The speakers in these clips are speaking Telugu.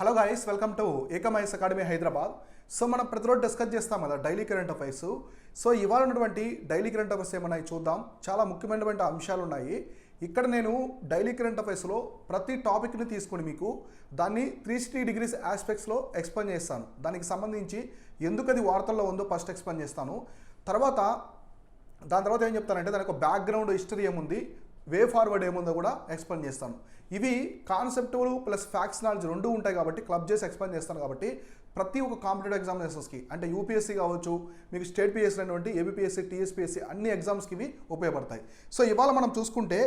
హలో గైస్, వెల్కమ్ టు ఏకమైస్ అకాడమీ హైదరాబాద్. సో మనం ప్రతిరోజు డిస్కస్ చేస్తాం కదా డైలీ కరెంట్ అఫైర్స్. సో ఇవాళ ఉన్నటువంటి డైలీ కరెంట్ అఫైర్స్ ఏమన్నాయి చూద్దాం. చాలా ముఖ్యమైనటువంటి అంశాలు ఉన్నాయి ఇక్కడ. నేను డైలీ కరెంట్ అఫైర్స్లో ప్రతి టాపిక్ని తీసుకొని మీకు దాన్ని 360 డిగ్రీస్ ఆస్పెక్ట్స్లో ఎక్స్ప్లెయిన్ చేస్తాను. దానికి సంబంధించి ఎందుకు అది వార్తల్లో ఉందో ఫస్ట్ ఎక్స్ప్లెయిన్ చేస్తాను. దాని తర్వాత ఏం చెప్తానంటే దానికి ఒక బ్యాక్గ్రౌండ్ హిస్టరీ ఏముంది, వే ఫార్వర్డ్ ఏముందో కూడా ఎక్స్ప్లెయిన్ చేస్తాను. ఇవి కాన్సెప్టులు ప్లస్ ఫ్యాక్ట్స్ నాలెడ్జ్ రెండు ఉంటాయి కాబట్టి క్లబ్ చేసి ఎక్స్ప్లెయిన్ చేస్తాను. కాబట్టి ప్రతి ఒక్క కాంపిటేటివ్ ఎగ్జామినేషన్స్కి అంటే యూపీఎస్సీ కావచ్చు, మీకు స్టేట్ పిఎస్సీ అయినటువంటి ఏబిపిఎస్సీ, టీఎస్పీఎస్సీ అన్ని ఎగ్జామ్స్కి ఇవి ఉపయోగపడతాయి. సో ఇవాళ మనం చూసుకుంటే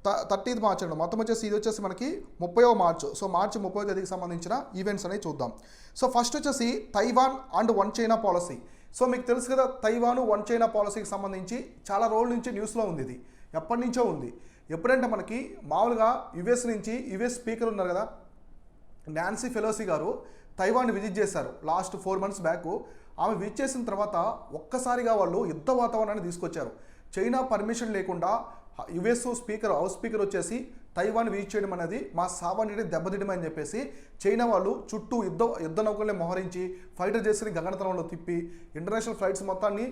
30th మార్చ్ అండి. మొత్తం వచ్చేసి ఇది వచ్చేసి మనకి 30వ మార్చ్. సో మార్చి 30వ తేదీకి సంబంధించిన ఈవెంట్స్ అనేవి చూద్దాం. సో ఫస్ట్ వచ్చేసి Taiwan and one China policy. So మీకు తెలుసు కదా, తైవాన్ వన్ చైనా పాలసీకి సంబంధించి చాలా రోజుల నుంచి న్యూస్లో ఉంది. ఇది ఎప్పటి నుంచో ఉంది. ఎప్పుడంటే మనకి మామూలుగా యుఎస్ నుంచి యుఎస్ స్పీకర్ ఉన్నారు కదా, నాన్సీ పెలోసి గారు తైవాన్ విజిట్ చేశారు లాస్ట్ 4 months బ్యాక్. ఆమె విజిట్ చేసిన తర్వాత ఒక్కసారిగా వాళ్ళు యుద్ధ వాతావరణాన్ని తీసుకొచ్చారు. చైనా పర్మిషన్ లేకుండా యుఎస్ స్పీకర్, హౌస్ స్పీకర్ వచ్చేసి తైవాన్ విజిట్ చేయడం అనేది మా సామాన్యుడిని దెబ్బతియడం అని చెప్పేసి చైనా వాళ్ళు చుట్టూ యుద్ధ నౌకల్ని మోహరించి ఫైటర్ చేసి గగనతలంలో తిప్పి ఇంటర్నేషనల్ ఫ్లైట్స్ మొత్తాన్ని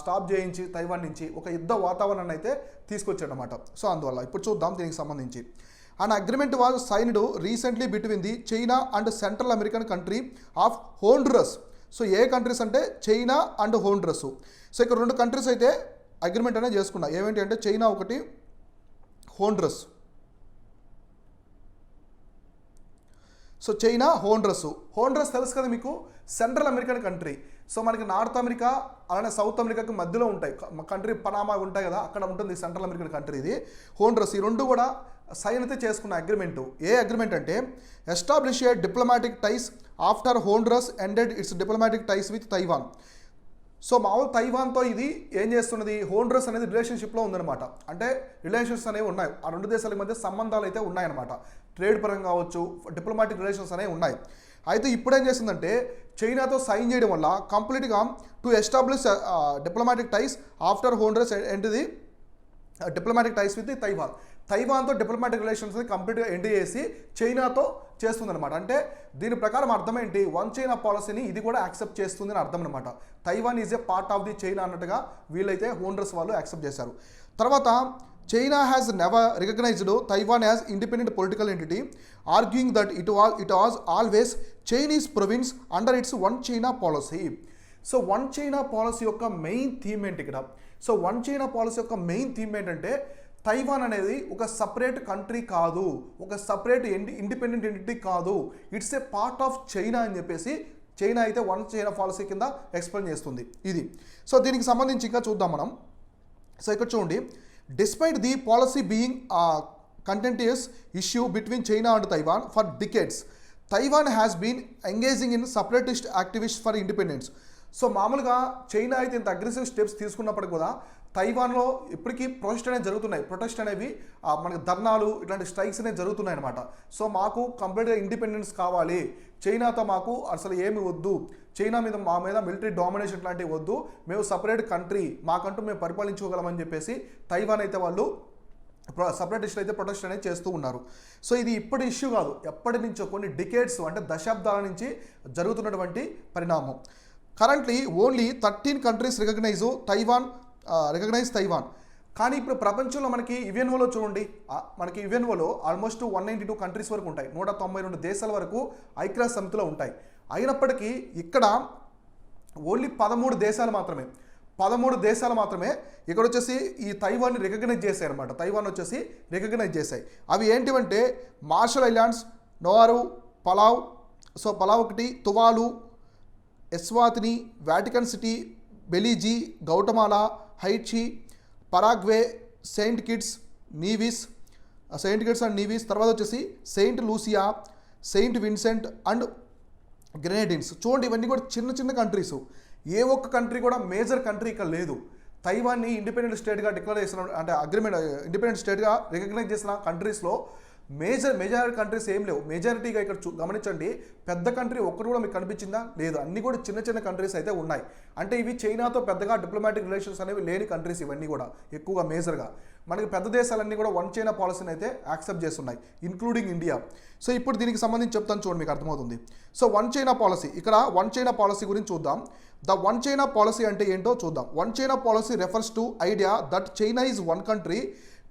స్టాప్ చేయించి తైవాన్ నుంచి ఒక యుద్ధ వాతావరణాన్ని అయితే తీసుకొచ్చాడనమాట. సో అందువల్ల ఇప్పుడు చూద్దాం దీనికి సంబంధించి. An agreement was signed recently between the China and Central American country of Honduras. So A countries అంటే చైనా అండ్ హోండ్రస్. సో ఇక్కడ 2 కంట్రీస్ అయితే అగ్రిమెంట్ అనేది చేసుకున్నా. ఏమేంటి అంటే చైనా ఒకటి, హోండ్రస్. సో చైనా, హోండ్రస్ తెలుసు కదా మీకు, సెంట్రల్ అమెరికన్ కంట్రీ. సో మనకి నార్త్ అమెరికా అలానే సౌత్ అమెరికాకి మధ్యలో ఉంటాయి కంట్రీ, పనామా ఉంటాయి కదా, అక్కడ ఉంటుంది సెంట్రల్ అమెరికన్ కంట్రీ ఇది హోండ్రస్. ఈ రెండు కూడా సైన్ అయితే చేసుకున్న అగ్రిమెంటు. ఏ అగ్రిమెంట్ అంటే establish a diplomatic ties after Honduras ended its diplomatic ties with Taiwan. So మామూలు తైవాన్తో ఇది ఏం చేస్తున్నది, హోండ్రస్ అనేది రిలేషన్షిప్లో ఉందన్నమాట. అంటే రిలేషన్స్ అనేవి ఉన్నాయి, ఆ రెండు దేశాల మధ్య సంబంధాలు అయితే ఉన్నాయన్నమాట. ట్రేడ్ పరంగా కావచ్చు, డిప్లొమాటిక్ రిలేషన్స్ అనేవి ఉన్నాయి. అయితే ఇప్పుడు ఏం చేసిందంటే చైనాతో సైన్ చేయడం వల్ల కంప్లీట్గా to establish diplomatic ties after Honduras end the diplomatic ties with తైవాన్తో డిప్లొమాటిక్ రిలేషన్స్ కంప్లీట్గా ఎండ్ చేసి చైనాతో చేస్తుందన్నమాట. అంటే దీని ప్రకారం అర్థం ఏంటి, వన్ చైనా పాలసీని ఇది కూడా యాక్సెప్ట్ చేస్తుందని అర్థం అనమాట. Taiwan is a part of the China అన్నట్టుగా వీళ్ళైతే హోండ్రస్ వాళ్ళు యాక్సెప్ట్ చేశారు. తర్వాత China has never recognised Taiwan as independent political entity, arguing that it was always Chinese province under its one China policy. So one China policy యొక్క మెయిన్ థీమ్ ఏంటి ఇక్కడ? సో వన్ చైనా పాలసీ యొక్క మెయిన్ థీమ్ ఏంటంటే తైవాన్ అనేది ఒక సపరేట్ కంట్రీ కాదు, ఒక సపరేట్ ఇండిపెండెంట్ ఎంటిటీ కాదు, it's a part of China అని చెప్పేసి చైనా అయితే వన్ చైనా పాలసీ కింద ఎక్స్ప్లెయిన్ చేస్తుంది ఇది. సో దీనికి సంబంధించి ఇంకా చూద్దాం మనం. సో ఇక్కడ చూడండి, despite the policy being contentious issue between China and Taiwan for decades, Taiwan has been engaging in separatist activist for independence. So మామూలుగా చైనా అయితే ఇంత అగ్రెసివ్ స్టెప్స్ తీసుకున్నప్పటికి కూడా తైవాన్లో ఇప్పటికీ ప్రొటెస్ట్ అనేవి మనకి ధర్నాలు, ఇట్లాంటి స్ట్రైక్స్ అనేవి జరుగుతున్నాయి అనమాట. సో మాకు కంప్లీట్గా ఇండిపెండెన్స్ కావాలి, చైనాతో మాకు అసలు ఏమి వద్దు, చైనా మీద మా మీద మిలిటరీ డామినేషన్ లాంటివి వద్దు, మేము సపరేట్ కంట్రీ, మాకంటూ మేము పరిపాలించుకోగలమని చెప్పేసి తైవాన్ అయితే వాళ్ళు సపరేటిస్ట్ అయితే ప్రొటెస్ట్ అనేది చేస్తూ ఉన్నారు. సో ఇది ఇప్పటి ఇష్యూ కాదు, ఎప్పటి నుంచో కొన్ని డికేడ్స్ అంటే దశాబ్దాల నుంచి జరుగుతున్నటువంటి పరిణామం. Currently only 13 countries recognise Taiwan. కానీ ఇప్పుడు ప్రపంచంలో మనకి యుఎన్ఓలో చూడండి, మనకి యుఎన్ఓలో ఆల్మోస్ట్ 192 కంట్రీస్ వరకు ఉంటాయి, 192 దేశాల వరకు ఐక్యరాజ్య సమితిలో ఉంటాయి. అయినప్పటికీ ఇక్కడ ఓన్లీ 13 దేశాలు మాత్రమే ఇక్కడ వచ్చేసి ఈ తైవాన్ని రికగ్నైజ్ చేశాయి అనమాట. తైవాన్ వచ్చేసి రికగ్నైజ్ చేశాయి. అవి ఏంటివంటే Marshall Islands, Nauru, Palau. So Palau ఒకటి, Tuvalu, Eswatini, Vatican City, Belize, Guatemala, Haiti, Paraguay, Saint Kitts and Nevis, తర్వాత వచ్చేసి Saint Lucia, Saint Vincent and Grenadines. చూడండి ఇవన్నీ కూడా చిన్న కంట్రీస్. ఏ ఒక్క కంట్రీ కూడా మేజర్ కంట్రీ ఇక్కడ లేదు. తైవాన్ని ఇండిపెండెంట్ స్టేట్గా డిక్లేర్ చేసిన అంటే ఇండిపెండెంట్ స్టేట్గా రికగ్నైజ్ చేసిన కంట్రీస్లో మెజారిటీ కంట్రీస్ ఏం లేవు. మెజారిటీగా ఇక్కడ గమనించండి, పెద్ద కంట్రీ ఒక్కటి కూడా మీకు కనిపించిందా? లేదు. అన్ని కూడా చిన్న చిన్న కంట్రీస్ అయితే ఉన్నాయి. అంటే ఇవి చైనాతో పెద్దగా డిప్లొమాటిక్ రిలేషన్స్ అనేవి లేని కంట్రీస్ ఇవన్నీ కూడా ఎక్కువగా మేజర్గా. మనకి పెద్ద దేశాలన్నీ కూడా వన్ చైనా పాలసీని అయితే యాక్సెప్ట్ చేస్తున్నాయి, ఇంక్లూడింగ్ ఇండియా. సో ఇప్పుడు దీనికి సంబంధించి చెప్తాను చూడండి, మీకు అర్థమవుతుంది. సో వన్ చైనా పాలసీ, ఇక్కడ వన్ చైనా పాలసీ గురించి చూద్దాం. ద వన్ చైనా పాలసీ అంటే ఏంటో చూద్దాం. One China policy refers to idea that China is one country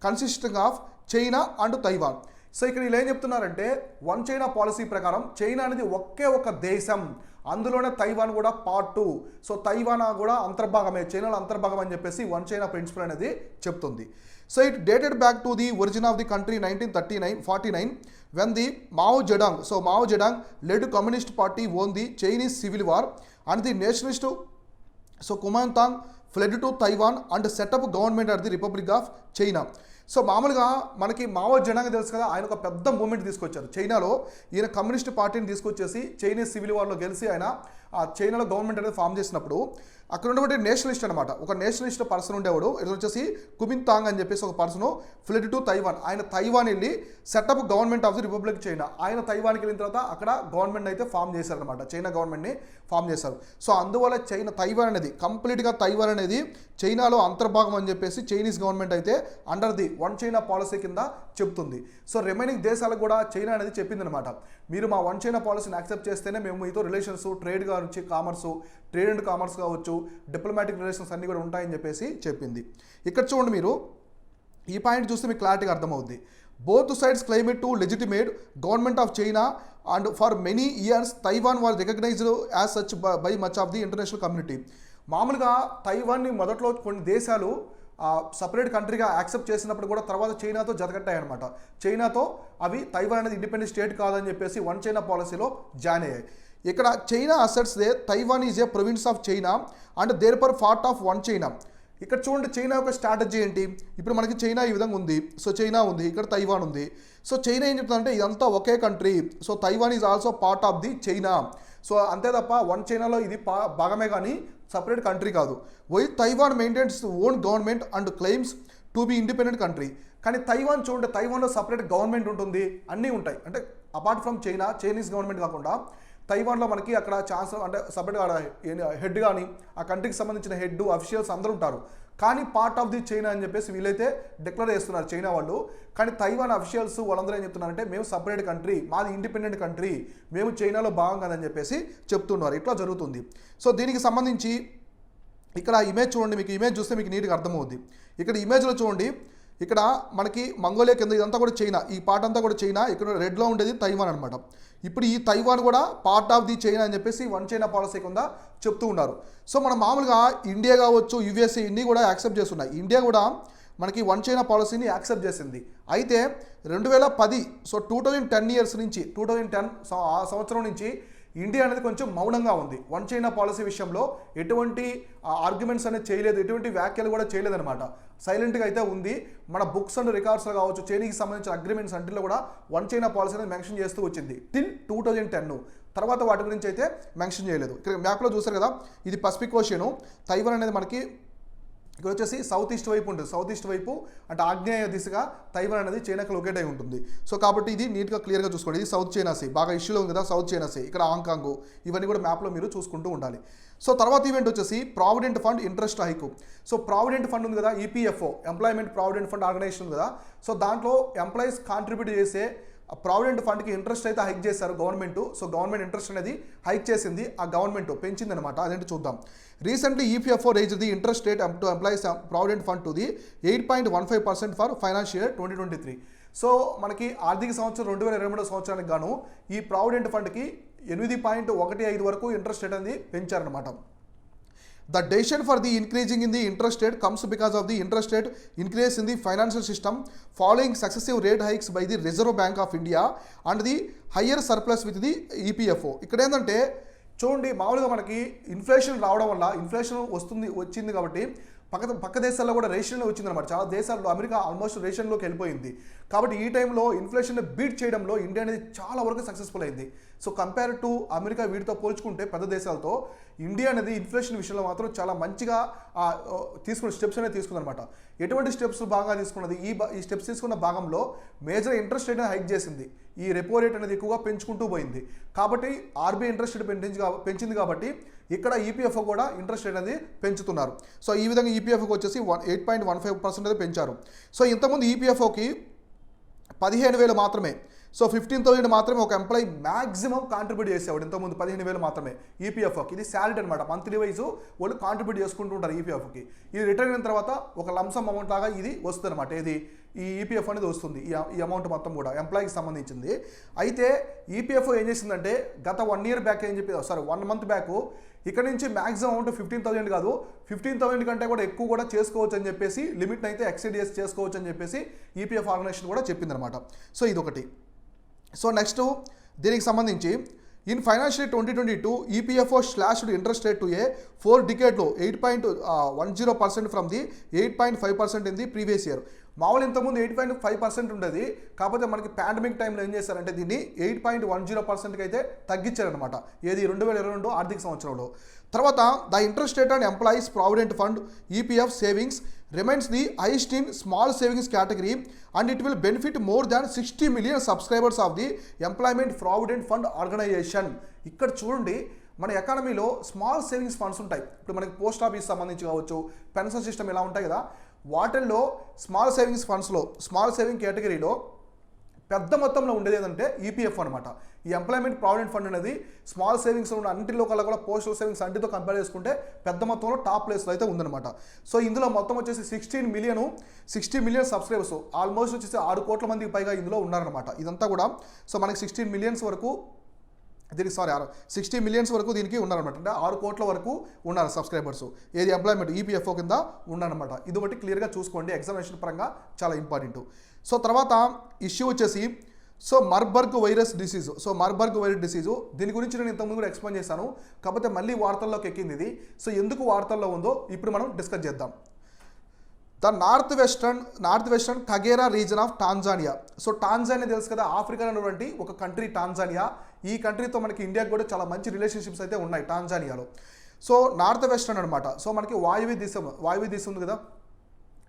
consisting of China and Taiwan. So ఇక్కడ వీళ్ళు ఏం చెప్తున్నారంటే, వన్ చైనా పాలసీ ప్రకారం చైనా అనేది ఒకే ఒక దేశం, అందులోనే తైవాన్ కూడా పార్ట్ 2. సో తైవాన్ కూడా అంతర్భాగమే, చైనాలో అంతర్భాగం అని చెప్పేసి వన్ చైనా ప్రిన్సిపల్ అనేది చెప్తుంది. So it dated back to the origin of the country 1949 when the Mao Zedong led Communist Party won the Chinese Civil War and the nationalist Kuomintang fled to Taiwan and set up government at the Republic of China. So మామూలుగా మనకి మావో జెడాంగ్ తెలుసు కదా, ఆయన ఒక పెద్ద మూమెంట్ తీసుకొచ్చారు చైనాలో. ఈయన కమ్యూనిస్ట్ పార్టీని తీసుకొచ్చేసి చైనీస్ సివిల్ వార్లో గెలిచి ఆయన ఆ చైనాలో గవర్నమెంట్ అనేది ఫామ్ చేసినప్పుడు అక్కడ ఉన్నటువంటి నేషనలిస్ట్ అనమాట, ఒక నేషనలిస్ట్ పర్సన్ ఉండేవాడు. ఇది వచ్చేసి కుమింతాంగ్ అని చెప్పేసి ఒక పర్సన్ ఫ్లెడ్ టు తైవాన్. ఆయన తైవాన్ వెళ్ళి setup government of the republic China. ఆయన తైవాన్కి వెళ్ళిన తర్వాత అక్కడ గవర్నమెంట్ అయితే ఫామ్ చేశారనమాట, చైనా గవర్నమెంట్ని ఫామ్ చేశారు. సో అందువల్ల తైవాన్ అనేది కంప్లీట్గా తైవాన్ అనేది చైనాలో అంతర్భాగం అని చెప్పేసి చైనీస్ గవర్నమెంట్ అయితే under the one China policy కింద చెప్తుంది. సో రిమైనింగ్ దేశాలకు కూడా చైనా అనేది చెప్పిందనమాట, మీరు మా వన్ చైనా పాలసీని యాక్సెప్ట్ చేస్తేనే మేము మీతో రిలేషన్స్, ట్రేడ్ కావచ్చు, ట్రేడ్ అండ్ కామర్స్ కావచ్చు, డిప్లొమాటిక్ రిలేషన్స్ అన్నీ కూడా ఉంటాయని చెప్పేసి చెప్పింది. ఇక్కడ చూడండి, మీరు ఈ పాయింట్ చూస్తే మీకు క్లారిటీగా అర్థమవుద్ది. Both sides claim to legitimate government of China and for many years Taiwan was recognized as such by much of the international community. మామూలుగా తైవాన్ని మొదట్లో కొన్ని దేశాలు సపరేట్ కంట్రీగా యాక్సెప్ట్ చేసినప్పుడు కూడా తర్వాత చైనాతో జతకట్టాయన్నమాట. చైనాతో అవి తైవాన్ అనేది ఇండిపెండెంట్ స్టేట్ కాదని చెప్పేసి వన్ చైనా పాలసీలో జాయిన్ అయ్యాయి. ఇక్కడ China asserts they Taiwan is a province of China and there per part of one China. ఇక్కడ చూడండి చైనా యొక్క స్ట్రాటజీ ఏంటి. ఇప్పుడు మనకి చైనా ఈ విధంగా ఉంది, సో చైనా ఉంది, ఇక్కడ తైవాన్ ఉంది. సో చైనా ఏం చెప్తుందంటే ఇదంతా ఒకే country, so Taiwan is also part of the China. So అంతే తప్ప వన్ చైనాలో ఇది భాగమే కానీ సపరేట్ కంట్రీ కాదు. Why Taiwan maintains own government and claims to be independent country. కానీ తైవాన్ చూడండి, తైవాన్లో సపరేట్ గవర్నమెంట్ ఉంటుంది, అన్నీ ఉంటాయి. అంటే అపార్ట్ ఫ్రమ్ చైనీస్ గవర్నమెంట్ కాకుండా తైవాన్లో మనకి అక్కడ ఛాన్స్ అంటే సపరేట్గా హెడ్ కానీ ఆ కంట్రీకి సంబంధించిన హెడ్ అఫీషియల్స్ అందరూ ఉంటారు. కానీ పార్ట్ ఆఫ్ ది చైనా అని చెప్పేసి వీళ్ళైతే డిక్లేర్ చేస్తున్నారు చైనా వాళ్ళు. కానీ తైవాన్ అఫీషియల్స్ వాళ్ళందరూ ఏం చెప్తున్నారంటే మేము సపరేట్ కంట్రీ, మాది ఇండిపెండెంట్ కంట్రీ, మేము చైనాలో భాగం కాదని చెప్పేసి చెప్తున్నారు. ఇట్లా జరుగుతుంది. సో దీనికి సంబంధించి ఇక్కడ ఇమేజ్ చూడండి, మీకు ఇమేజ్ చూస్తే మీకు నీట్గా అర్థమవుద్ది. ఇక్కడ ఇమేజ్లో చూడండి, ఇక్కడ మనకి మంగోలియా కింద ఇదంతా కూడా చైనా, ఈ పార్ట్ అంతా కూడా చైనా, ఇక్కడ రెడ్లో ఉండేది తైవాన్ అనమాట. ఇప్పుడు ఈ తైవాన్ కూడా పార్ట్ ఆఫ్ ది చైనా అని చెప్పేసి వన్ చైనా పాలసీ కింద చెప్తూ ఉన్నారు. సో మనం మామూలుగా ఇండియా కావచ్చు, యుఎస్ఏ ఇన్ని కూడా యాక్సెప్ట్ చేస్తున్నాయి. ఇండియా కూడా మనకి వన్ చైనా పాలసీని యాక్సెప్ట్ చేసింది. అయితే 2010 సో 2010 ఇయర్స్ నుంచి 2010 ఆ సంవత్సరం నుంచి ఇండియా అనేది కొంచెం మౌనంగా ఉంది. వన్ చైనా పాలసీ విషయంలో ఎటువంటి ఆర్గ్యుమెంట్స్ అనేది చేయలేదు, ఎటువంటి వ్యాఖ్యలు కూడా చేయలేదన్నమాట. సైలెంట్గా అయితే ఉంది. మన బుక్స్ అండ్ రికార్డ్స్లో కావచ్చు, చైనీకి సంబంధించిన అగ్రిమెంట్స్ అంటిలో కూడా వన్ చైనా పాలసీ అనేది మెన్షన్ చేస్తూ వచ్చింది టిల్ 2010. తర్వాత వాటి గురించి అయితే మెన్షన్ చేయలేదు. ఇక్కడ మ్యాప్లో చూసారు కదా, ఇది పసిఫిక్ ఓషియన్. తైవాన్ అనేది మనకి ఇక్కడ వచ్చేసి సౌత్ ఈస్ట్ వైపు ఉంటుంది. సౌత్ ఈస్ట్ వైపు అంటే ఆగ్నేయ దిశగా తైవాన్ అనేది చైనాకి లొకేట్ అయి ఉంటుంది. సో కాబట్టి ఇది నీట్గా క్లియర్గా చూసుకోండి. ఇది సౌత్ చైనా సీ, బాగా ఇష్యూలో ఉంది కదా సౌత్ చైనా సీ. ఇక్కడ హాంకాంగ్, ఇవన్నీ కూడా మ్యాప్లో మీరు చూసుకుంటూ ఉండాలి. సో తర్వాత ఈవెంట్ వచ్చేసి provident fund interest hike. So provident fund ఉంది కదా, EPFO employment provident fund organisation ఉంది కదా. సో దాంట్లో ఎంప్లాయీస్ కాంట్రిబ్యూట్ చేసే ప్రావిడెంట్ ఫండ్కి ఇంట్రెస్ట్ అయితే హైక్ చేశారు గవర్నమెంట్. సో గవర్నమెంట్ ఇంట్రెస్ట్ అనేది హైక్ చేసింది, ఆ గవర్నమెంట్ పెంచింది అనమాట. అదేంటి చూద్దాం. Recently EPFO raise the interest rate to employees provident fund to the 8.15% for financial year 2023. So మనకి ఆర్థిక సంవత్సరం 2022 సంవత్సరానికి గాను ఈ ప్రావిడెంట్ ఫండ్కి 8.15 వరకు ఇంట్రెస్ట్ రేట్ అనేది పెంచారనమాట. The decision for the increasing in the interest rate comes because of the interest rate increase in the financial system following successive rate hikes by the Reserve Bank of India and the higher surplus with the EPFO. ఇక్కడ ఏంటంటే చూడండి, మామూలుగా మనకి ఇన్ఫ్లేషన్ రావడం వల్ల, ఇన్ఫ్లేషన్ వచ్చింది కాబట్టి పక్క దేశాల్లో కూడా రేషన్లో వచ్చిందనమాట. చాలా దేశాల్లో అమెరికా ఆల్మోస్ట్ రేషన్లోకి వెళ్ళిపోయింది. కాబట్టి ఈ టైంలో ఇన్ఫ్లేషన్ బీట్ చేయడంలో ఇండియా అనేది చాలా వరకు సక్సెస్ఫుల్ అయింది. సో కంపేర్ టు అమెరికా వీటితో పోల్చుకుంటే పెద్ద దేశాలతో ఇండియా అనేది ఇన్ఫ్లేషన్ విషయంలో మాత్రం చాలా మంచిగా తీసుకున్న స్టెప్స్ అనేది తీసుకుందనమాట. ఎటువంటి స్టెప్స్ బాగా తీసుకున్నది, ఈ స్టెప్స్ తీసుకున్న భాగంలో మేజర్ ఇంట్రెస్ట్ రేట్ హైక్ చేసింది. ఈ రెపో రేట్ అనేది ఎక్కువగా పెంచుకుంటూ పోయింది. కాబట్టి ఆర్బీఐ ఇంట్రెస్ట్ రేట్ పెంచింది కాబట్టి ఇక్కడ ఈపీఎఫ్ఓ కూడా ఇంట్రెస్ట్ రేట్ అనేది పెంచుతున్నారు. సో ఈ విధంగా ఈపీఎఫ్ఓకి వచ్చేసి 8.15% అనేది పెంచారు. సో ఇంతకుముందు ఈపీఎఫ్ఓకి 15,000 మాత్రమే. సో 15,000 మాత్రమే ఒక ఎంప్లాయీ మ్యాక్సిమం కాంట్రిబ్యూట్ చేసేవాడు. ఇంతకుముందు 15,000 మాత్రమే ఈపీఎఫ్ఓకి. ఇది శాలరీ అనమాట. మంత్లీ వైజ్ వాళ్ళు కాంట్రిబ్యూట్ చేసుకుంటూ ఉంటారు ఈపీఎఫ్కి. ఇది రిటర్న్ అయిన తర్వాత ఒక లంసమ్ అమౌంట్ లాగా ఇది వస్తుంది అనమాట. ఇది ఈ ఈపీఎఫ్ అనేది వస్తుంది. ఈ అమౌంట్ మొత్తం కూడా ఎంప్లాయీకి సంబంధించింది. అయితే ఈపీఎఫ్ఓ ఏం చేసిందంటే గత 1 year బ్యాక్ ఏం చెప్పి 1 month బ్యాక్ ఇక్కడ నుంచి మ్యాక్సిమం అమౌంట్ 15,000 కాదు, 15,000 కంటే కూడా ఎక్కువ కూడా చేసుకోవచ్చు అని చెప్పేసి, లిమిట్ని అయితే ఎక్సీడ్ చేసి చేసుకోవచ్చు అని చెప్పేసి ఈపీఎఫ్ ఆర్గనైజేషన్ కూడా చెప్పిందనమాట. సో ఇదొకటి. సో నెక్స్ట్ దీనికి సంబంధించి in financial 2022 EPFO slashed interest rate to a 4 decade లో 8.10% from the 8.5% in the previous year. మామూలు ఇంతకుముందు 8.5% ఉండేది. కాకపోతే మనకి పాండమిక్ టైంలో ఏం చేశారంటే దీన్ని 8.10%కి అయితే తగ్గించారనమాట. ఏది 2022 ఆర్థిక సంవత్సరంలో. తర్వాత the interest rate on employees provident fund EPF savings remains the highest in small savings category and it will benefit more than 60 million subscribers of the employment provident fund organisation. ఇక్కడ చూడండి, మన ఎకానమీలో స్మాల్ సేవింగ్స్ ఫండ్స్ ఉంటాయి. ఇప్పుడు మనకి పోస్ట్ ఆఫీస్ సంబంధించి కావచ్చు, పెన్షన్ సిస్టమ్ ఇలా ఉంటాయి కదా, వాటిల్లో స్మాల్ సేవింగ్స్ ఫండ్స్లో స్మాల్ సేవింగ్ కేటగిరీలో పెద్ద మొత్తంలో ఉండేది ఏంటంటే ఈపీఎఫ్ అనమాట. ఈ ఎంప్లాయ్మెంట్ ప్రావిడెంట్ ఫండ్ అనేది స్మాల్ సేవింగ్స్ ఉన్న అన్నింటిలో కల్లా కూడా పోస్టల్ సేవింగ్స్ అన్నిటితో కంపేర్ చేసుకుంటే పెద్ద మొత్తంలో టాప్ ప్లేస్లో అయితే ఉందన్నమాట. సో ఇందులో మొత్తం వచ్చేసి 60 million సబ్స్క్రైబర్స్, ఆల్మోస్ట్ వచ్చేసి 6 కోట్ల మందికి పైగా ఇందులో ఉన్నారనమాట. ఇదంతా కూడా సో మనకి 16 million వరకు దీనికి 60 million వరకు దీనికి ఉన్నారనమాట. అంటే 6 కోట్ల వరకు ఉన్నారు సబ్స్క్రైబర్స్. ఏది ఎంప్లాయ్మెంట్ ఈపీఎఫ్ఓ కింద ఉన్నారనమాట. ఇది ఒకటి క్లియర్గా చూసుకోండి, ఎగ్జామినేషన్ పరంగా చాలా ఇంపార్టెంట్. సో తర్వాత ఇష్యూ వచ్చేసి so Marburg virus disease. So Marburg virus disease దీని గురించి నేను ఇంతకుముందు కూడా ఎక్స్ప్లెయిన్ చేశాను. కాకపోతే మళ్ళీ వార్తల్లోకి ఎక్కింది ఇది. సో ఎందుకు వార్తల్లో ఉందో ఇప్పుడు మనం డిస్కస్ చేద్దాం. The north western Kagera region of Tanzania. So Tanzania తెలుసు కదా, ఆఫ్రికా ఉన్నటువంటి ఒక కంట్రీ టాంజానియా. ఈ కంట్రీతో మనకి ఇండియాకి కూడా చాలా మంచి రిలేషన్షిప్స్ అయితే ఉన్నాయి టాంజానియాలో. సో నార్త్ వెస్టర్న్ అనమాట. సో మనకి వాయువ్య దిశ ఉంది కదా,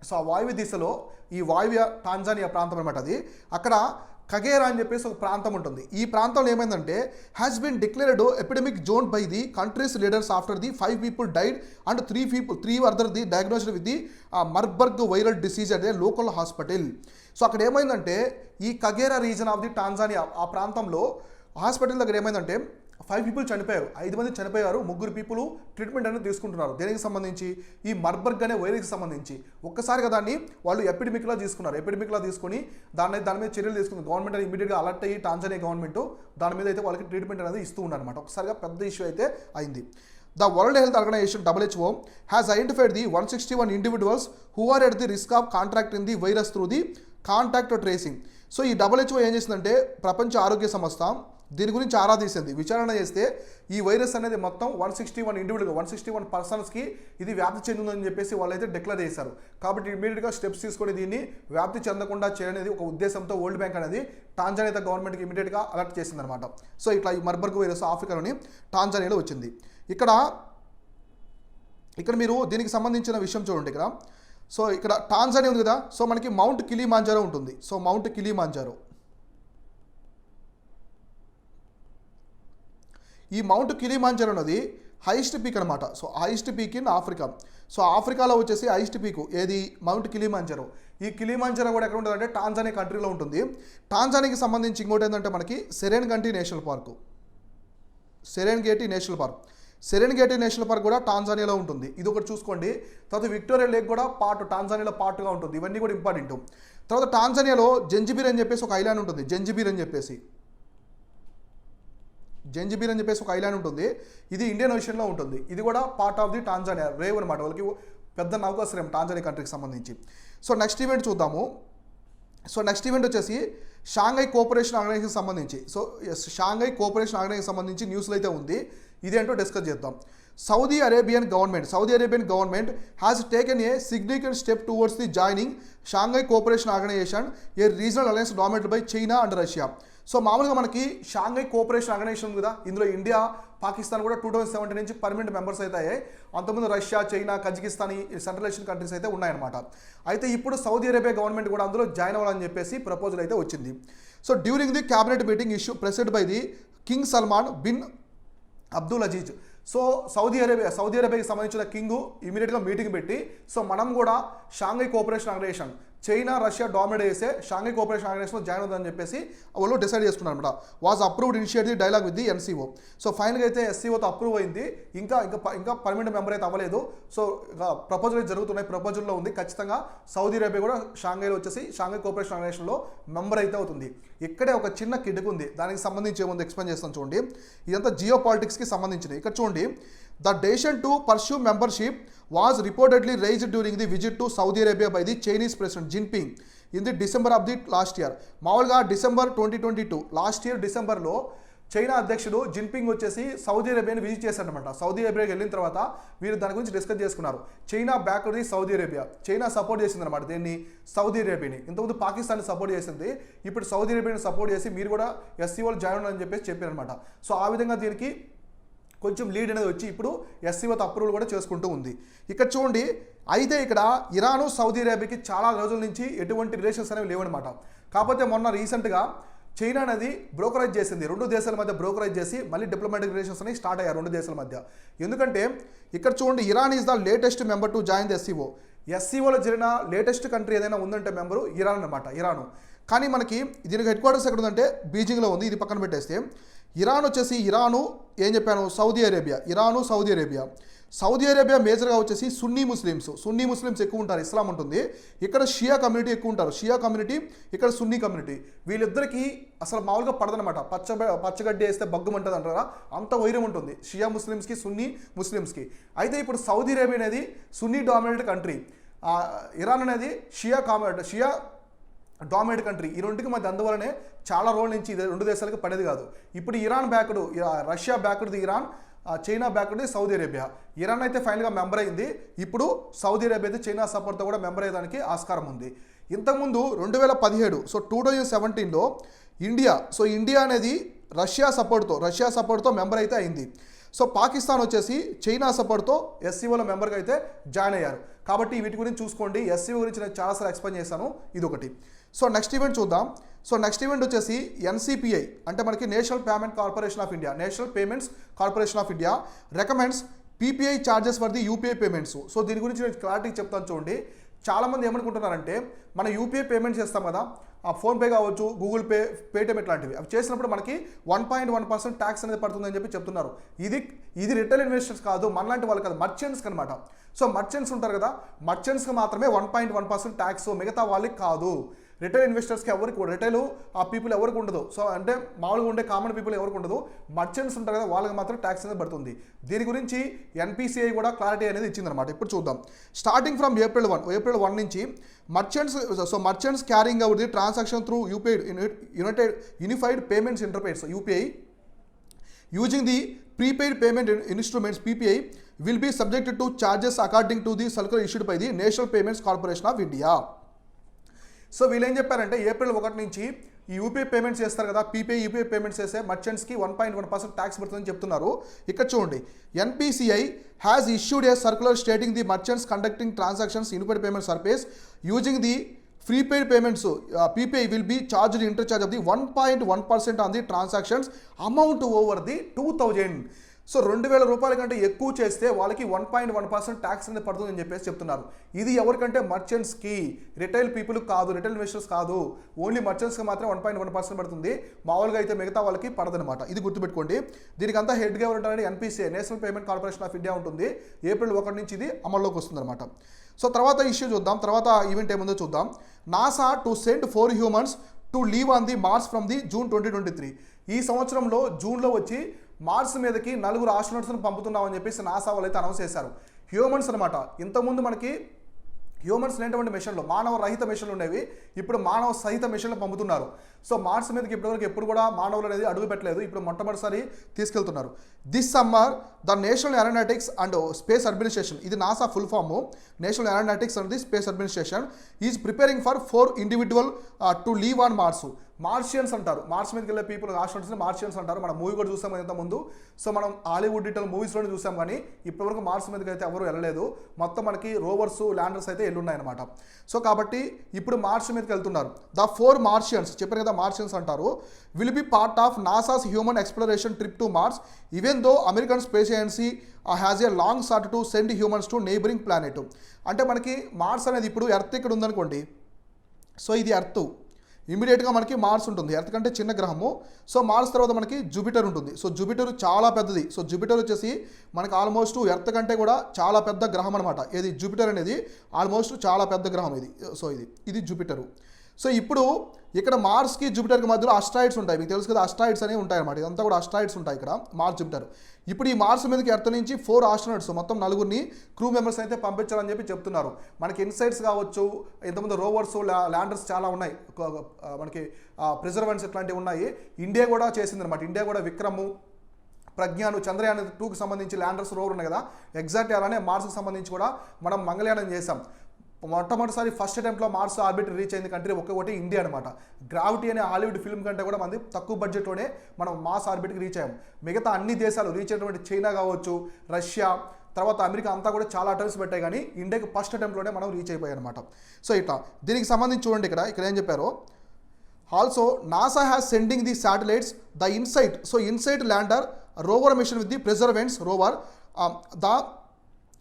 సో ఆ వాయువ్య దిశలో ఈ వాయువ్య టాంజానియా ప్రాంతం అనమాట. అది అక్కడ కగేరా అని చెప్పేసి ఒక ప్రాంతం ఉంటుంది. ఈ ప్రాంతంలో ఏమైందంటే has been declared epidemic zone by the country's leaders after the 5 people died and 3 other the diagnosed with the Marburg viral disease at a local hospital. So అక్కడ ఏమైందంటే ఈ Kagera region of the Tanzania ఆ ప్రాంతంలో హాస్పిటల్ దగ్గర ఏమైందంటే 5 people చనిపోయారు, 5 మంది చనిపోయారు, 3 people ట్రీట్మెంట్ అనేది తీసుకుంటున్నారు. దేనికి సంబంధించి? ఈ మార్బర్గ్ అనే వైరస్కి సంబంధించి. ఒక్కసారిగా దాన్ని వాళ్ళు ఎపిడమిక్లా తీసుకొని దాని మీద చర్యలు తీసుకుంది గవర్నమెంట్. అని ఇమీడియట్గా అలర్ట్ అయ్యి టాంజానియా గవర్నమెంట్ దాని మీద అయితే వాళ్ళకి ట్రీట్మెంట్ అనేది ఇస్తూ ఉన్నారన్నమాట. ఒకసారిగా పెద్ద ఇష్యూ అయితే అయింది. The World Health Organization WHO has identified the 161 individuals who are at the risk of contracting the virus through the contact tracing. So ఈ WHO ఏం చేసిందంటే ప్రపంచ ఆరోగ్య సంస్థ దీని గురించి ఆరా తీసింది. విచారణ చేస్తే ఈ వైరస్ అనేది మొత్తం 161 పర్సన్స్కి ఇది వ్యాప్తి చెందిందని చెప్పేసి వాళ్ళైతే డిక్లేర్ చేశారు. కాబట్టి ఇమీడియట్గా స్టెప్స్ తీసుకొని దీన్ని వ్యాప్తి చెందకుండా చేయనేది ఒక ఉద్దేశంతో వరల్డ్ బ్యాంక్ అనేది టాంజానియా గవర్నమెంట్కి ఇమీడియట్గా అలర్ట్ చేసిందనమాట. సో ఇట్లా ఈ మార్బర్గ్ వైరస్ ఆఫ్రికాలోని టాంజానియాలో వచ్చింది. ఇక్కడ మీరు దీనికి సంబంధించిన విషయం చూడండి. సో ఇక్కడ టాంజానియా ఉంది కదా, సో మనకి మౌంట్ కిలిమాంజారో ఉంటుంది. సో మౌంట్ కిలిమాంజారో, ఈ మౌంట్ కిలిమాంజారో అనేది హైయెస్ట్ పీక్ అనమాట. So highest peak in Africa. So ఆఫ్రికాలో వచ్చేసి హైయెస్ట్ పీక్ ఏది? Mount Kilimanjaro. ఈ కిలిమాంజారో కూడా ఎక్కడ ఉంటుందంటే టాంజానియా కంట్రీలో ఉంటుంది. టాంజానియాకి సంబంధించి ఇంకోటి ఏంటంటే మనకి సెరెన్గేటి నేషనల్ పార్క్ కూడా టాంజానియాలో ఉంటుంది. ఇది ఒకటి చూసుకోండి. తర్వాత విక్టోరియా లేక్ కూడా టాంజానియాలో పార్ట్గా ఉంటుంది. ఇవన్నీ కూడా ఇంపార్టెంట్. తర్వాత టాంజానియాలో జంజిబీర్ అని చెప్పేసి ఒక ఐలాండ్ ఉంటుంది. జంజిబీర్ అని చెప్పేసి ఒక ఐలాండ్ ఉంటుంది. ఇది ఇండియన్ ఓషన్లో ఉంటుంది. ఇది కూడా part of the Tanzania rave అనమాట. వాళ్ళకి పెద్ద నౌకాశ్రయం టాంజానియా కంట్రీకి సంబంధించి. సో నెక్స్ట్ ఈవెంట్ చూద్దాము. సో నెక్స్ట్ ఈవెంట్ వచ్చేసి షాంఘై కోఆపరేషన్ ఆర్గనైజేషన్ సంబంధించి. సో షాంఘై కోఆపరేషన్ ఆర్గనైజేషన్ సంబంధించి న్యూస్లో అయితే ఉంది. ఇదేంటో డిస్కస్ చేద్దాం. Saudi Arabian government has taken a significant step towards the joining Shanghai Cooperation Organization, a regional alliance dominated by China and Russia. So మామూలుగా మనకి షాంఘై కోఆపరేషన్ ఆర్గనైజేషన్ ఉంది కదా, ఇందులో ఇండియా పాకిస్తాన్ కూడా 2017 నుంచి పర్మనెంట్ మెంబర్స్ అయితే అయ్యాయి. అంతకుముందు రష్యా, చైనా, కజకిస్తాన్ ఈ సెంట్రల్ ఏషియన్ కంట్రీస్ అయితే ఉన్నాయన్నమాట. అయితే ఇప్పుడు సౌదీ అరేబియా గవర్నమెంట్ కూడా అందులో జాయిన్ అవ్వాలని చెప్పేసి ప్రపోజల్ అయితే వచ్చింది. So during the cabinet meeting issue presided by the king Salman bin Abdul Aziz. So Saudi అరేబియాకి సంబంధించిన కింగ్ ఇమీడియట్గా మీటింగ్ పెట్టి సో మనం కూడా Shanghai Cooperation Organization China, Russia dominate చేసే షాంఘై కోఆపరేషన్ ఆర్గనైజేషన్లో జాయిన్ అవుతుందని చెప్పేసి వాళ్ళు డిసైడ్ చేసుకున్నారు అనమాట. Was approved initiate the dialogue with the SCO. So ఫైనల్గా అయితే ఎస్సీఓతో అప్రూవ్ అయింది. ఇంకా పర్మనెంట్ మెంబర్ అయితే అవ్వలేదు. సో ప్రపోజల్ అయితే జరుగుతున్నాయి, ప్రపోజల్లో ఉంది. ఖచ్చితంగా సౌదీ అరేబియా కూడా షాంఘైలో వచ్చేసి షాంఘై కోఆపరేషన్ ఆర్గనైజేషన్లో మెంబర్ అయితే అవుతుంది. ఇక్కడే ఒక చిన్న కిటుకు ఉంది, దానికి సంబంధించి ఏముంది ఎక్స్ప్లెయిన్ చేస్తాను చూడండి. ఇదంతా జియో పాలిటిక్స్కి సంబంధించినది. ఇక్కడ చూడండి, the decision to pursue membership was reportedly raised during the visit to Saudi Arabia by the Chinese President Jinping in the December of the last year. మామూలుగా డిసెంబర్ 2022 లాస్ట్ ఇయర్ డిసెంబర్లో చైనా అధ్యక్షుడు జిన్పింగ్ వచ్చేసి సౌదీ అరేబియాని విజిట్ చేశాడనమాట. సౌదీ అరేబియాకి వెళ్ళిన తర్వాత వీరు దాని గురించి డిస్కస్ చేసుకున్నారు. China backward Saudi Arabia, China support చేసింది అనమాట దీన్ని, సౌదీ అరేబియాని. ఇంతకుముందు పాకిస్తాన్ని సపోర్ట్ చేసింది, ఇప్పుడు సౌదీ అరేబియాని సపోర్ట్ చేసి మీరు కూడా ఎస్సీఓలు జాయిన్ అని చెప్పేసి చెప్పారనమాట. సో ఆ విధంగా దీనికి కొంచెం లీడ్ అనేది వచ్చి ఇప్పుడు ఎస్సీఓతో అప్రూవల్ కూడా చేసుకుంటూ ఉంది. ఇక్కడ చూడండి, అయితే ఇక్కడ ఇరాను, సౌదీ అరేబియాకి చాలా రోజుల నుంచి ఎటువంటి రిలేషన్స్ అనేవి లేవన్నమాట. కాకపోతే మొన్న రీసెంట్గా చైనా అనేది బ్రోకరేజ్ చేసింది, రెండు దేశాల మధ్య బ్రోకరేజ్ చేసి మళ్ళీ డిప్లొమాటిక్ రిలేషన్స్ అనేవి స్టార్ట్ అయ్యారు రెండు దేశాల మధ్య. ఎందుకంటే ఇక్కడ చూడండి, Iran is the latest member to join the SCO. ఎస్సీఓలో జరిగిన లేటెస్ట్ కంట్రీ ఏదైనా ఉందంటే మెంబరు ఇరాన్ అనమాట, ఇరాను. కానీ మనకి దీనికి హెడ్ క్వార్టర్స్ ఎక్కడ ఉందంటే బీజింగ్లో ఉంది. ఇది పక్కన పెట్టేస్తే ఇరాన్ వచ్చేసి ఇరాను ఏం చెప్పాను, Saudi Arabia, Iran Saudi Arabia. Saudi Arabia మేజర్గా వచ్చేసి సున్నీ ముస్లిమ్స్ ఎక్కువ ఉంటారు, ఇస్లాం ఉంటుంది. ఇక్కడ షియా కమ్యూనిటీ ఎక్కువ ఉంటారు, షియా కమ్యూనిటీ, ఇక్కడ సున్నీ కమ్యూనిటీ. వీళ్ళిద్దరికీ అసలు మామూలుగా పడదనమాట. పచ్చగడ్డి వేస్తే బగ్గుమంటుంది అంటారా, అంత వైరం ఉంటుంది షియా ముస్లిమ్స్కి, సున్నీ ముస్లిమ్స్కి. అయితే ఇప్పుడు సౌదీ అరేబియా అనేది సున్నీ డామినేటెడ్ కంట్రీ, ఇరాన్ అనేది షియా డామినేట్ కంట్రీ. ఈ రెండుకి మధ్య అందువల్లనే చాలా రోజుల నుంచి ఇది రెండు దేశాలకు పడేది కాదు. ఇప్పుడు Iran backed, Russia backed Iran, China backed Saudi Arabia. Iran అయితే ఫైనల్గా మెంబర్ అయింది. ఇప్పుడు సౌదీ అరేబియా అయితే చైనా సపోర్ట్తో కూడా మెంబర్ అయ్యేదానికి ఆస్కారం ఉంది. ఇంతకుముందు 2017, సో 2017లో ఇండియా అనేది రష్యా సపోర్ట్తో మెంబర్ అయితే అయింది. సో పాకిస్తాన్ వచ్చేసి చైనా సపోర్ట్తో ఎస్సీఓలో మెంబర్గా అయితే జాయిన్ అయ్యారు. కాబట్టి వీటి గురించి చూసుకోండి. ఎస్సీఓ గురించి నేను చాలాసార్లు ఎక్స్ప్లెయిన్ చేశాను, ఇది ఒకటి. సో నెక్స్ట్ ఈవెంట్ చూద్దాం. సో నెక్స్ట్ ఈవెంట్ వచ్చేసి ఎన్సిపిఐ అంటే మనకి national payments corporation of India recommends PPI charges for the UPI payments. So దీని గురించి నేను క్లారిటీ చెప్తాను చూడండి. చాలామంది ఏమనుకుంటున్నారంటే మన యూపీఐ పేమెంట్ చేస్తాం కదా, ఆ ఫోన్పే కావచ్చు, గూగుల్ పే, పేటిఎం ఇట్లాంటివి, అవి చేసినప్పుడు మనకి 1.1% ట్యాక్స్ అనేది పడుతుందని చెప్పి చెప్తున్నారు. ఇది రిటైల్ ఇన్వెస్టర్స్ కాదు, మనలాంటి వాళ్ళు కాదు, మర్చెంట్స్కి అనమాట. సో మర్చెంట్స్ ఉంటారు కదా, మర్చెంట్స్కి మాత్రమే 1.1% ట్యాక్స్, మిగతా వాళ్ళకి కాదు. రిటైల్ ఇన్వెస్టర్స్కి ఎవరికి, రిటైల్ ఆ పీపుల్ ఎవరికి ఉండదు. సో అంటే మామూలుగా ఉండే కామన్ పీపుల్ ఎవరికి ఉండదు, మర్చెంట్స్ ఉంటారు కదా, వాళ్ళకి మాత్రం ట్యాక్స్ అనేది పడుతుంది. దీని గురించి ఎన్పిసిఐ కూడా క్లారిటీ అనేది ఇచ్చిందనమాట. ఇప్పుడు చూద్దాం. స్టార్టింగ్ ఫ్రమ్ ఏప్రిల్ 1 నుంచి merchants carrying out the transaction through unified payments interface UPI using the prepaid payment instruments PPI will be subjected to charges according to the circular issued by the National Payments Corporation of India. So వీళ్ళు ఏం చెప్పారంటే ఏప్రిల్ 1 నుంచి ఈ యూపీఐ పేమెంట్స్ చేస్తారు కదా, యూపీఐ పేమెంట్స్ చేసే మర్చెంట్స్కి 1.1% ట్యాక్స్ పడుతుందని చెప్తున్నారు. ఇక్కడ చూడండి, NPCI has issued a circular stating the merchants conducting transactions unified payment service using the prepaid payments PPI will be charged interchange of the 1.1% on the transactions amount over the 2000. So 2000 రూపాయల కంటే ఎక్కువ చేస్తే వాళ్ళకి 1.1% ట్యాక్స్ అనేది పడుతుందని చెప్పేసి చెప్తున్నారు. ఇది ఎవరికంటే మర్చెంట్స్కి, రిటైల్ పీపుల్ కాదు, రిటైల్ ఇన్వెస్టర్స్ కాదు, ఓన్లీ మర్చెంట్స్కి మాత్రం 1.1% పడుతుంది. మామూలుగా అయితే మిగతా వాళ్ళకి పడదనమాట. ఇది గుర్తుపెట్టుకోండి. దీనికి అంతా హెడ్గా ఎవరు ఉంటారంటే NPCI, national payment corporation of India ఉంటుంది. ఏప్రిల్ 1 నుంచి ఇది అమల్లోకి వస్తుందన్నమాట. సో తర్వాత ఇష్యూ చూద్దాం, తర్వాత ఈవెంట్ ఏముందో చూద్దాం. NASA to send 4 humans to leave on the Mars from the June 2023. ఈ సంవత్సరంలో జూన్లో వచ్చి మార్స్ మీదకి 4 ఆస్ట్రోనట్స్ని పంపుతున్నామని చెప్పేసి నాసా వాళ్ళు అయితే అనౌన్స్ చేశారు. హ్యూమన్స్ అనమాట. ఇంతకుముందు మనకి హ్యూమన్స్ లేనటువంటి మిషన్లు, మానవ రహిత మిషన్లు ఉండేవి, ఇప్పుడు మానవ సహిత మిషన్లు పంపుతున్నారు. సో మార్స్ మీదకి ఇప్పటివరకు ఎప్పుడు కూడా మానవులు అనేది అడుగు పెట్టలేదు, ఇప్పుడు మొట్టమొదటిసారి తీసుకెళ్తున్నారు. This summer the National Aeronautics and Space Administration, ఇది NASA full form, National Aeronautics and the Space Administration is preparing for 4 individual to leave on Mars. Martians అంటారు, మార్స్ మీదకి వెళ్ళే పీపుల్ ఆస్ట్రోనట్స్ని మార్షియన్స్ అంటారు. మనం మూవీ కూడా చూసాం ఇంత ముందు. సో మనం హాలీవుడ్ ఇటల్ మూవీస్లోనే చూసాం, కానీ ఇప్పటివరకు మార్స్ మీదకి అయితే ఎవరు వెళ్ళలేదు. మొత్తం మనకి రోవర్స్ ల్యాండర్స్ అయితే వెళ్ళున్నాయన్నమాట. సో కాబట్టి ఇప్పుడు మార్స్ మీదకి వెళ్తున్నారు. ద 4 మార్షియన్స్, చెప్పారు కదా మార్షియన్స్ అంటారు, will be part of NASA's human exploration trip to Mars even though American space agency has a long sought to send humans to neighbouring planet. అంటే మనకి మార్స్ అనేది ఇప్పుడు ఎర్త్ ఇక్కడ ఉందనుకోండి, సో ఇది ఎర్త్, ఇమీడియట్గా మనకి మార్స్ ఉంటుంది, ఎర్త్ కంటే చిన్న గ్రహము. సో మార్స్ తర్వాత మనకి జూపిటర్ ఉంటుంది. సో జూపిటర్ చాలా పెద్దది. సో జూపిటర్ వచ్చేసి మనకి ఆల్మోస్ట్ ఎర్త్ కంటే కూడా చాలా పెద్ద గ్రహం అనమాట. ఏది జూపిటర్ అనేది ఆల్మోస్ట్ చాలా పెద్ద గ్రహం ఇది. సో ఇది జూపిటరు. సో ఇప్పుడు ఇక్కడ మార్స్కి జూపిటర్కి మధ్యలో అస్ట్రాయిడ్స్ ఉంటాయి, మీకు తెలుసు కదా, అస్ట్రాయిడ్స్ అనేవి ఉంటాయి అన్నమాట. ఇదంతా కూడా అస్ట్రాయిడ్స్ ఉంటాయి ఇక్కడ మార్స్ జూపిటర్. ఇప్పుడు ఈ మార్స్ మీదకి ఎర్త్ నుంచి 4 ఆస్ట్రోనట్స్, మొత్తం 4 క్రూ మెంబర్స్ అయితే పంపించాలని చెప్పి చెప్తున్నారు. మనకి ఇన్సైట్స్ కావచ్చు, ఇంతకుముందు రోవర్స్ ల్యాండర్స్ చాలా ఉన్నాయి, మనకి ప్రిజర్వెన్స్ ఇట్లాంటివి ఉన్నాయి. ఇండియా కూడా చేసింది అనమాట. ఇండియా కూడా విక్రము, ప్రజ్ఞాను, చంద్రయాన్ 2కి సంబంధించి ల్యాండర్స్ రోవర్ ఉన్నాయి కదా, ఎగ్జాక్ట్లీ అలానే మార్స్కి సంబంధించి కూడా మనం మంగళయానం చేసాం. మొట్టమొదటిసారి ఫస్ట్ అటెంప్ట్లో మార్స్ ఆర్బిట్ రీచ్ అయింది కంట్రీ ఒక్కొక్కటి ఇండియా అనమాట. గ్రావిటీ అనే హాలీవుడ్ ఫిల్మ్ కంటే కూడా మంది తక్కువ బడ్జెట్లోనే మనం మార్స్ ఆర్బిట్కి రీచ్ అయ్యాం. మిగతా అన్ని దేశాలు రీచ్ అయినటువంటి చైనా కావచ్చు, రష్యా, తర్వాత అమెరికా అంతా కూడా చాలా అటెంప్ట్స్ పెట్టాయి, కానీ ఇండియాకి ఫస్ట్ అటెంప్ట్లోనే మనం రీచ్ అయిపోయాయి అనమాట. సో ఇట్లా దీనికి సంబంధించి చూడండి ఇక్కడ ఏం చెప్పారో, also NASA has sending the satellites the InSight. So InSight lander rover mission with the Perseverance rover, the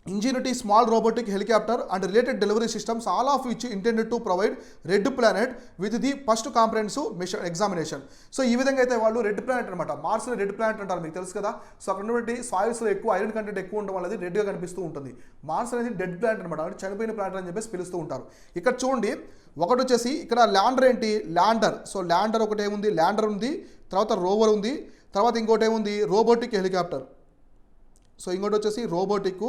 Ingenuity small robotic helicopter and related delivery systems, all of which intended to provide Red Planet with the first comprehensive mission examination. So ఈ విధంగా అయితే వాళ్ళు రెడ్ ప్లానెట్ అనమాట, మార్స్ని రెడ్ ప్లానెట్ అంటారు, మీకు తెలుసు కదా. సో అక్కడ ఉన్నటువంటి సాయిల్స్లో ఎక్కువ ఐరన్ కంటెంట్ ఎక్కువ ఉండడం వల్ల రెడ్గా కనిపిస్తూ ఉంటుంది. మార్స్ అనేది డెడ్ ప్లానెట్ అనమాట, అంటే చనిపోయిన ప్లానెట్ అని చెప్పేసి పిలుస్తూ ఉంటారు. ఇక్కడ చూడండి, ఒకటి వచ్చేసి ఇక్కడ ల్యాండర్ ఏంటి, ల్యాండర్. సో ల్యాండర్ ఒకటి ఏముంది, ల్యాండర్ ఉంది, తర్వాత రోవర్ ఉంది, తర్వాత ఇంకోటి ఏముంది, రోబోటిక్ హెలికాప్టర్. సో ఇంకోటి వచ్చేసి రోబోటిక్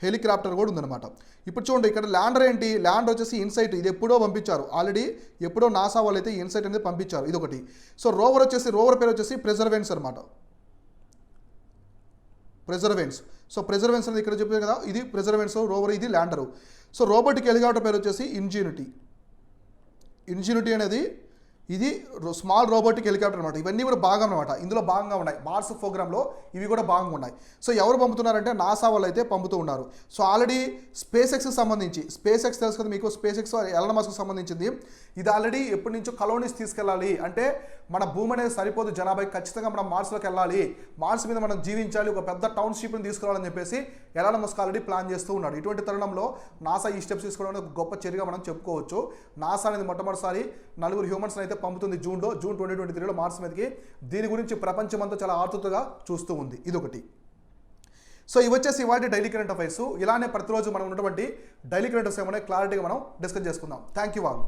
హెలికాప్టర్ కూడా ఉందన్నమాట. ఇప్పుడు చూడండి ఇక్కడ ల్యాండర్ ఏంటి, ల్యాండర్ వచ్చేసి ఇన్సైట్, ఇది ఎప్పుడో పంపించారు, ఆల్రెడీ ఎప్పుడో నాసా వాళ్ళు అయితే ఇన్సైట్ అనేది పంపించారు, ఇదొకటి. సో రోవర్ పేరు వచ్చేసి ప్రిజర్వెన్స్ అనమాట, ప్రిజర్వెన్స్. సో ప్రిజర్వెన్స్ అనేది ఇక్కడ చెప్పారు కదా, ఇది ప్రిజర్వెన్స్ రోవర్, ఇది ల్యాండరు. సో రోబోటిక్ హెలికాప్టర్ పేరు వచ్చేసి ఇంజిన్యూటీ అనేది ఇది స్మాల్ రోబోటిక్ హెలికాప్టర్ అనమాట. ఇవన్నీ కూడా భాగం అనమాట, ఇందులో భాగంగా ఉన్నాయి. మార్స్ ప్రోగ్రాంలో ఇవి కూడా భాగంగా ఉన్నాయి. సో ఎవరు పంపుతున్నారంటే నాసా వాళ్ళు అయితే పంపుతూ ఉన్నారు. సో ఆల్రెడీ స్పేస్ ఎక్స్కి సంబంధించి, స్పేస్ ఎక్స్ తెలుసు కదా మీకు, స్పేస్ ఎక్స్ ఎలన్ మస్క్కి సంబంధించింది. ఇది ఆల్రెడీ ఎప్పటి నుంచో కలోనీస్ తీసుకెళ్ళాలి, అంటే మన భూమి అనేది సరిపోదు జనాభాకి, ఖచ్చితంగా మనం మార్స్లోకి వెళ్ళాలి, మార్స్ మీద మనం జీవించాలి, ఒక పెద్ద టౌన్షిప్ని తీసుకురావాలని చెప్పేసి ఎలన్ మస్క్ ఆల్రెడీ ప్లాన్ చేస్తూ ఉన్నాడు. ఇటువంటి తరుణంలో నాసా ఈ స్టెప్స్ తీసుకోవడం ఒక గొప్ప చర్యగా మనం చెప్పుకోవచ్చు. నాసా అనేది మొట్టమొదటిసారి 4 హ్యూమన్స్ అయితే పంపుతుంది జూన్ 2023లో మార్స్ మీదకి. దీని గురించి ప్రపంచమంతా చాలా ఆతృతగా చూస్తూ ఉంది, ఇదొకటి. సో ఇవి వచ్చేసి ఇవాళ డైలీ కరెంట్ అఫైర్స్. ఇలానే ప్రతిరోజు మనం ఉన్నటువంటి డైలీ కరెంట్ అఫైర్స్ ఏమైనా క్లారిటీగా మనం డిస్కస్ చేసుకుందాం. Thank you all.